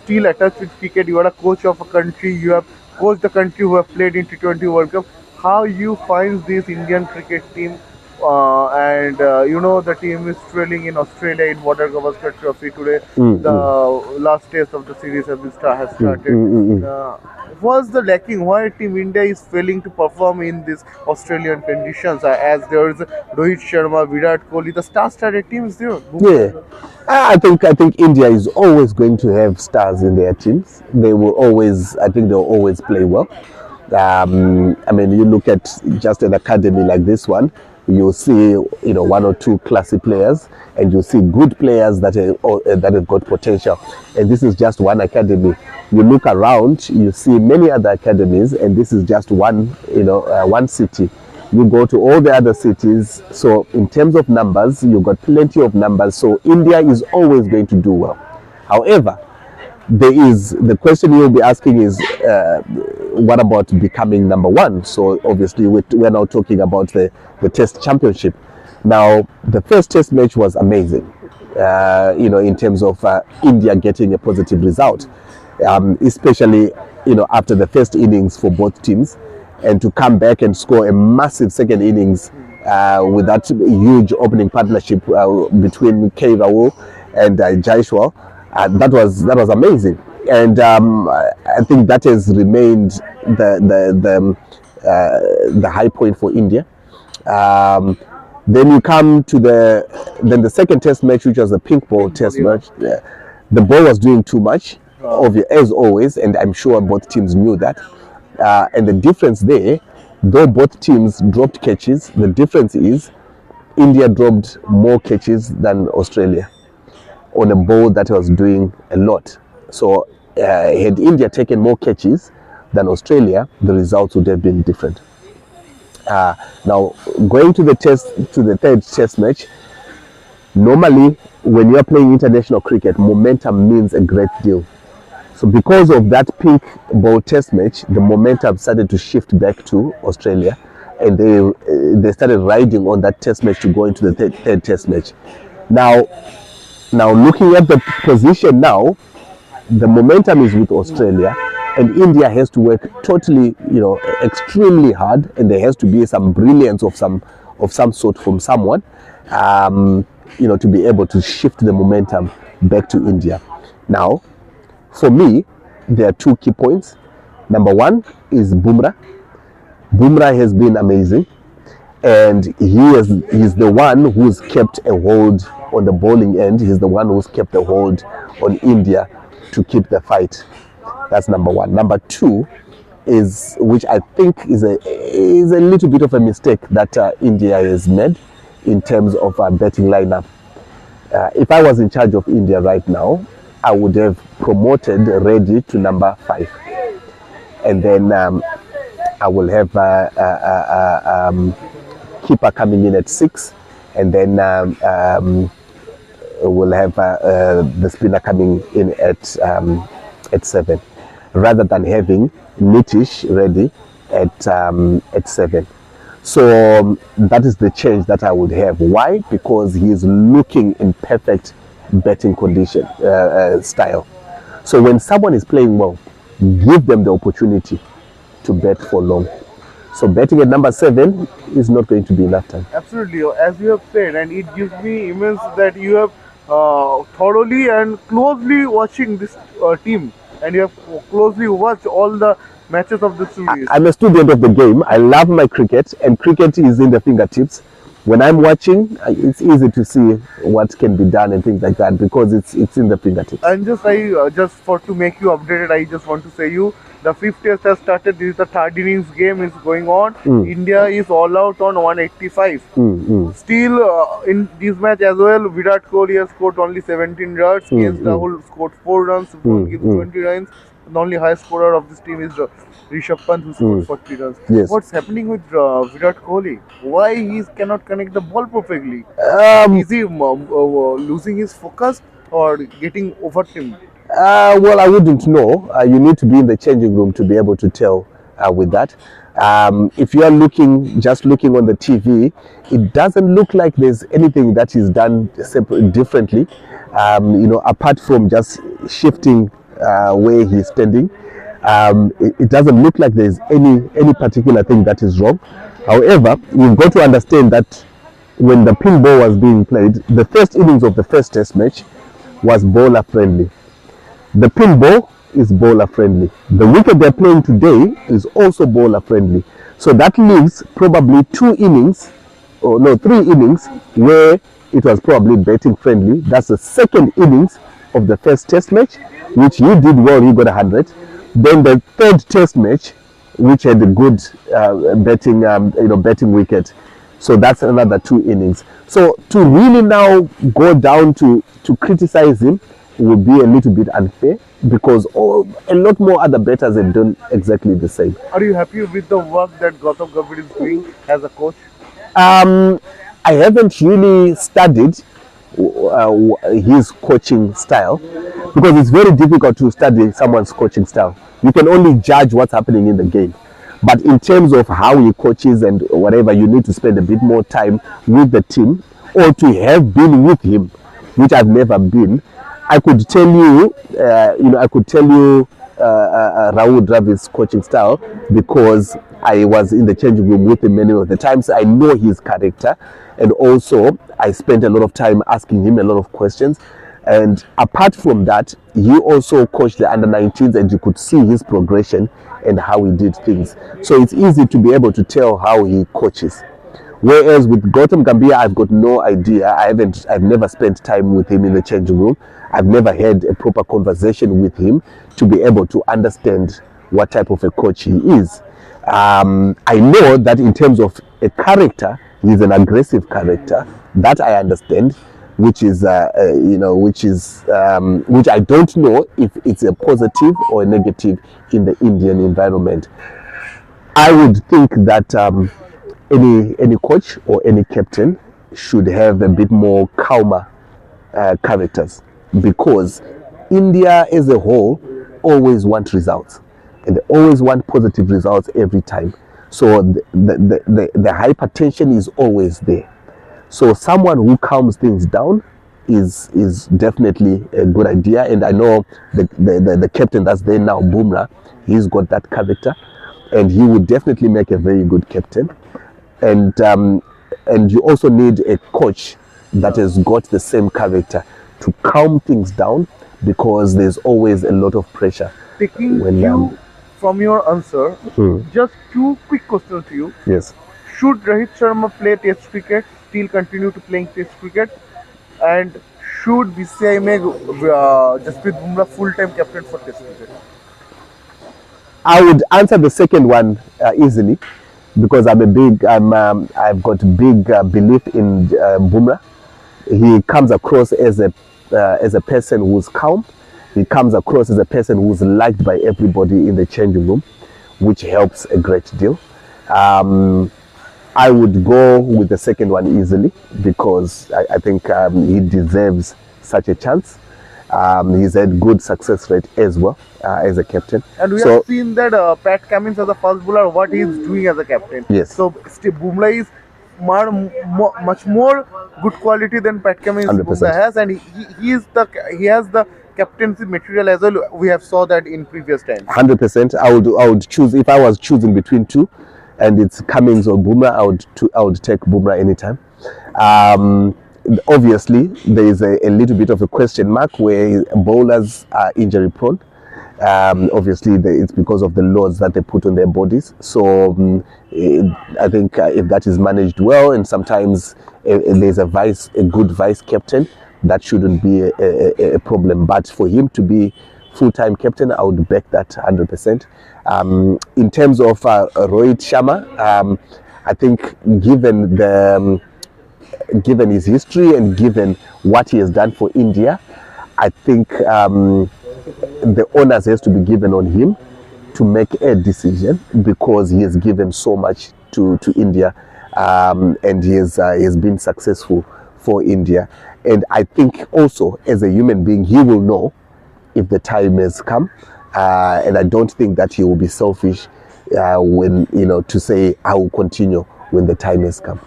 still attached with cricket. You are a coach of a country. You have coached the country who have played in T20 World Cup. How you find this Indian cricket team? And you know the team is trailing in Australia in Border Gavaskar Trophy today. The last test of the series has started. Was the lacking? Why Team India is failing to perform in these Australian conditions? As there is Rohit Sharma, Virat Kohli, the star-studded team is there. Yeah, I think India is always going to have stars in their teams. They will always, I think they'll always play well. I mean, you look at just an academy like this one, you'll see, you know, one or two classy players, and you'll see good players that have got potential. And this is just one academy. You look around, you see many other academies, and this is just one, you know, one city. You go to all the other cities, so in terms of numbers, you've got plenty of numbers. So India is always going to do well. However, the question you'll be asking is, what about becoming number one? So obviously we're now talking about the Test Championship. Now, the first Test match was amazing, you know, in terms of India getting a positive result, especially, you know, after the first innings for both teams, and to come back and score a massive second innings with that huge opening partnership between K. Rahul and Jaiswal. That was amazing, and I think that has remained the high point for India. Then you come to the second Test match, which was the pink ball Test match. The ball was doing too much, as always, and I'm sure both teams knew that. And the difference there, though both teams dropped catches, the difference is India dropped more catches than Australia on a ball that was doing a lot. So had India taken more catches than Australia, the results would have been different. Now, going to the third Test match, normally when you're playing international cricket, momentum means a great deal. So because of that pink ball Test match, the momentum started to shift back to Australia, and they started riding on that Test match to go into the third Test match. Now looking at the position now, the momentum is with Australia, and India has to work totally, you know, extremely hard, and there has to be some brilliance of some sort from someone, you know, to be able to shift the momentum back to India. Now, for me, there are two key points. Number one is Bumrah. Bumrah has been amazing, and he's the one who's kept a hold on the bowling end. He's the one who's kept a hold on India to keep the fight. That's number one. Number two is, which I think is a little bit of a mistake that India has made in terms of betting lineup. If I was in charge of India right now, I would have promoted Reddy to number 5, and then I will have keeper coming in at 6, and then we'll have the spinner coming in at 7, rather than having Nitish Reddy at 7. So that is the change that I would have. Why? Because he is looking in perfect betting condition style. So when someone is playing well, give them the opportunity to bet for long. So betting at number 7 is not going to be enough time. Absolutely, as you have said, and it gives me immense that you have thoroughly and closely watching this team, and you have closely watched all the matches of the series. I'm a student of the game. I love my cricket, and cricket is in the fingertips. When I'm watching, it's easy to see what can be done and things like that, because it's in the fingertips. And just to make you updated, I just want to say you, the 5th test has started. This is the 3rd innings game is going on. India is all out on 185. Still in this match as well, Virat Kohli has scored only 17 runs. Against Rahul scored 4 runs, gives 20 runs. The only highest scorer of this team is Rishabh Pant, who scored 40 runs. Yes. What's happening with Virat Kohli? Why he cannot connect the ball perfectly? Is he losing his focus or getting overtimed? Well, I wouldn't know. You need to be in the changing room to be able to tell with that. If you are just looking on the TV, it doesn't look like there's anything that is done differently, you know, apart from just shifting where he's standing. It doesn't look like there's any particular thing that is wrong. However, you've got to understand that when the pink ball was being played, the first innings of the first test match was bowler friendly. The pink ball is bowler friendly. The wicket they're playing today is also bowler friendly. So that leaves probably 3 innings where it was probably batting friendly. That's the second innings of the first test match, which you did well, you got 100. Then the third test match, which had a good batting wicket. So that's another 2 innings. So to really now go down to criticize him would be a little bit unfair, because a lot more other batters have done exactly the same. Are you happy with the work that Gautam Gambhir is doing as a coach? I haven't really studied his coaching style, because it's very difficult to study someone's coaching style. You can only judge what's happening in the game. But in terms of how he coaches and whatever, you need to spend a bit more time with the team, or to have been with him, which I've never been. I could tell you, Rahul Dravid's coaching style, because I was in the changing room with him many of the times. I know his character, and also I spent a lot of time asking him a lot of questions. And apart from that, he also coached the under-19s, and you could see his progression and how he did things. So it's easy to be able to tell how he coaches. Whereas with Gautam Gambhir, I've got no idea. I've never spent time with him in the changing room. I've never had a proper conversation with him to be able to understand what type of a coach he is. I know that in terms of a character, he's an aggressive character. That I understand, which I don't know if it's a positive or a negative in the Indian environment. I would think that any coach or any captain should have a bit more calmer characters, because India as a whole always want results, and they always want positive results every time. So the hypertension is always there. So someone who calms things down is definitely a good idea. And I know the captain that's there now, Bumrah, he's got that character, and he would definitely make a very good captain. And you also need a coach that has got the same character to calm things down, because there's always a lot of pressure. Taking you from your answer, just 2 quick questions to you. Yes. Should Rohit Sharma play Test cricket, still continue to playing Test cricket? And should BCI make Jasprit Bumrah full-time captain for Test cricket? I would answer the second one easily, because I've got big belief in Bumrah. He comes across as a person who's calm. He comes across as a person who's liked by everybody in the changing room, which helps a great deal. I would go with the second one easily, because I think he deserves such a chance. He's had good success rate as well as a captain. And we have seen that Pat Cummins as a fast bowler, what he is doing as a captain. Yes. So Bumrah is much more good quality than Pat Cummins has, and he has the captaincy material as well. We have saw that in previous times. 100%. I would choose, if I was choosing between 2, and it's Cummins or Bumrah, I would take Bumrah anytime. Obviously, there is a little bit of a question mark where bowlers are injury prone. Obviously, it's because of the loads that they put on their bodies. So I think if that is managed well, and sometimes there's a good vice captain, that shouldn't be a problem. But for him to be full-time captain, I would back that 100%. In terms of Rohit Sharma, I think given his history and given what he has done for India, I think the onus has to be given on him to make a decision, because he has given so much to India, and he has been successful for India. And I think also, as a human being, he will know if the time has come, and I don't think that he will be selfish when to say I will continue when the time has come.